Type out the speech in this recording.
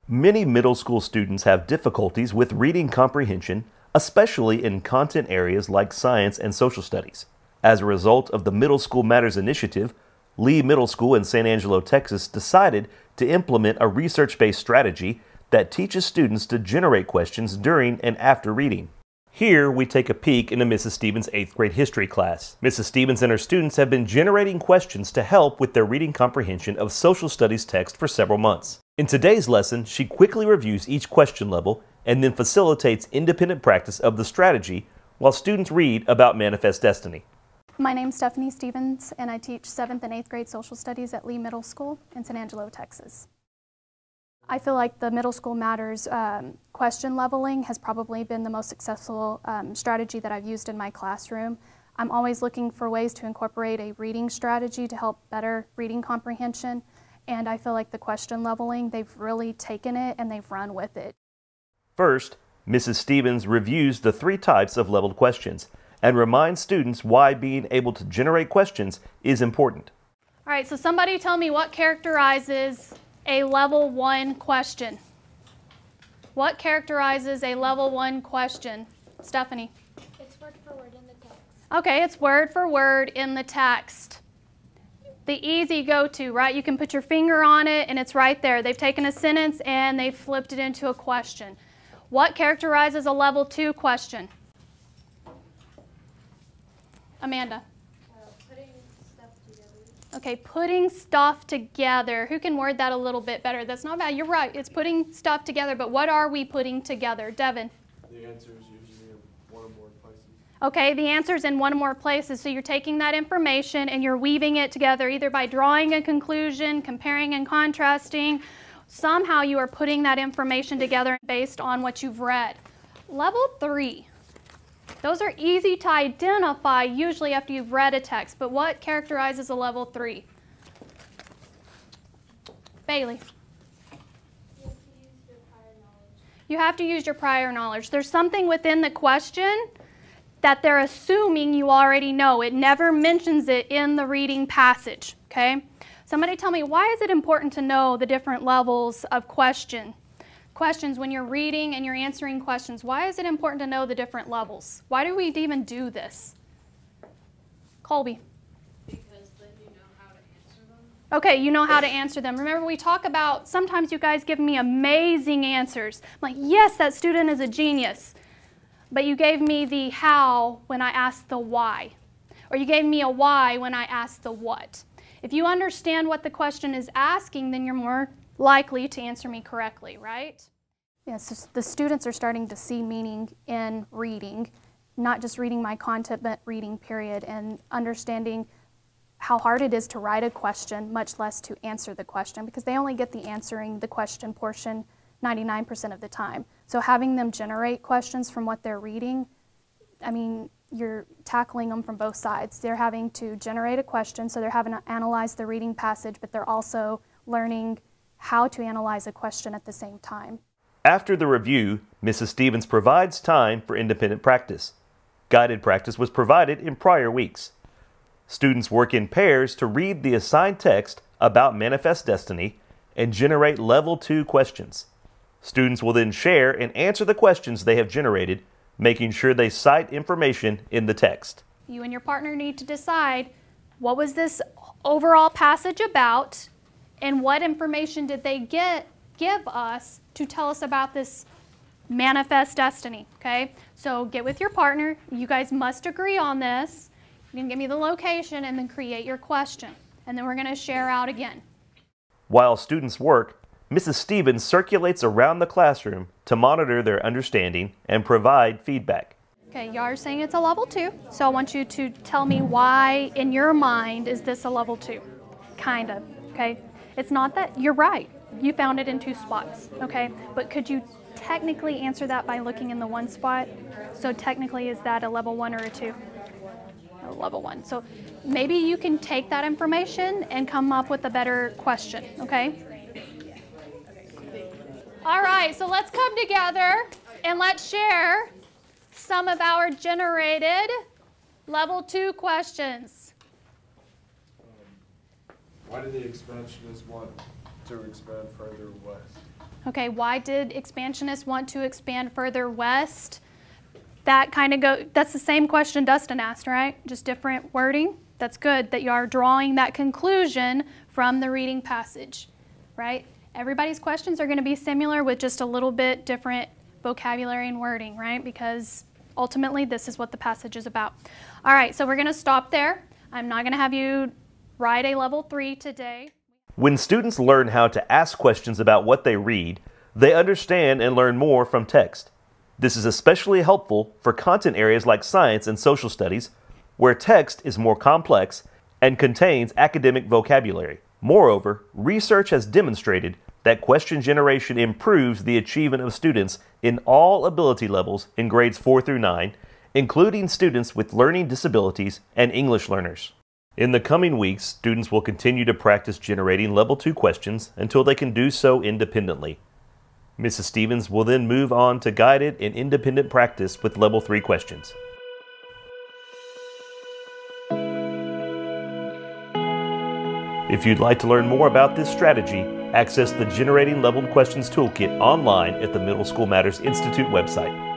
Many middle school students have difficulties with reading comprehension, especially in content areas like science and social studies. As a result of the Middle School Matters initiative, Lee Middle School in San Angelo, Texas decided to implement a research-based strategy that teaches students to generate questions during and after reading. Here we take a peek into Mrs. Stevens' 8th grade history class. Mrs. Stevens and her students have been generating questions to help with their reading comprehension of social studies text for several months. In today's lesson, she quickly reviews each question level and then facilitates independent practice of the strategy while students read about Manifest Destiny. My name's Stephanie Stevens, and I teach 7th and 8th grade social studies at Lee Middle School in San Angelo, Texas. I feel like the Middle School Matters question leveling has probably been the most successful strategy that I've used in my classroom. I'm always looking for ways to incorporate a reading strategy to help better reading comprehension, and I feel like the question leveling, they've really taken it and they've run with it. First, Mrs. Stevens reviews the 3 types of leveled questions and reminds students why being able to generate questions is important. All right, so somebody tell me what characterizes a level 1 question. What characterizes a level 1 question? Stephanie? It's word for word in the text. Okay, it's word for word in the text. The easy go-to, right? You can put your finger on it and it's right there. They've taken a sentence and they've flipped it into a question. What characterizes a level 2 question? Amanda? Putting stuff together. Okay, putting stuff together. Who can word that a little bit better? That's not bad. You're right. It's putting stuff together, but what are we putting together? Devin? The answer is usually in one or more places. Okay, the answer's in one or more places. So you're taking that information and you're weaving it together either by drawing a conclusion, comparing and contrasting. Somehow you are putting that information together based on what you've read. Level 3. Those are easy to identify usually after you've read a text, but what characterizes a level 3? Bailey? You have to use your prior knowledge. There's something within the question that they're assuming you already know. It never mentions it in the reading passage, okay? Somebody tell me, why is it important to know the different levels of questions when you're reading and you're answering questions? Why is it important to know the different levels? Why do we even do this? Colby? Because then you know how to answer them. Okay, you know how to answer them. Remember, we talk about, sometimes you guys give me amazing answers. I'm like, yes, that student is a genius. But you gave me the how when I asked the why. Or you gave me a why when I asked the what. If you understand what the question is asking, then you're more likely to answer me correctly, right? Yes, so the students are starting to see meaning in reading, not just reading my content, but reading period, and understanding how hard it is to write a question, much less to answer the question, because they only get the answering the question portion 99% of the time. So having them generate questions from what they're reading, I mean, you're tackling them from both sides. They're having to generate a question, so they're having to analyze the reading passage, but they're also learning how to analyze a question at the same time. After the review, Mrs. Stevens provides time for independent practice. Guided practice was provided in prior weeks. Students work in pairs to read the assigned text about Manifest Destiny and generate level 2 questions. Students will then share and answer the questions they have generated, making sure they cite information in the text. You and your partner need to decide, what was this overall passage about, and what information did they give us to tell us about this Manifest Destiny, okay? So get with your partner. You guys must agree on this. You can give me the location and then create your question. And then we're going to share out again. While students work, Mrs. Stevens circulates around the classroom to monitor their understanding and provide feedback. Okay, y'all are saying it's a level 2, so I want you to tell me why, in your mind, is this a level 2? Kind of, okay? It's not that, you're right, you found it in 2 spots, okay? But could you technically answer that by looking in the 1 spot? So technically, is that a level 1 or a 2? A level 1. So maybe you can take that information and come up with a better question, okay? All right, so let's come together and let's share some of our generated level 2 questions. Why did the expansionists want to expand further west? Okay, why did expansionists want to expand further west? That's the same question Dustin asked, right? Just different wording. That's good that you are drawing that conclusion from the reading passage, right? Everybody's questions are going to be similar with just a little bit different vocabulary and wording, right? Because ultimately this is what the passage is about. All right, so we're going to stop there. I'm not going to have you write a level 3 today. When students learn how to ask questions about what they read, they understand and learn more from text. This is especially helpful for content areas like science and social studies, where text is more complex and contains academic vocabulary. Moreover, research has demonstrated that question generation improves the achievement of students in all ability levels in grades 4 through 9, including students with learning disabilities and English learners. In the coming weeks, students will continue to practice generating level 2 questions until they can do so independently. Mrs. Stevens will then move on to guided and independent practice with level 3 questions. If you'd like to learn more about this strategy, access the Generating Leveled Questions Toolkit online at the Middle School Matters Institute website.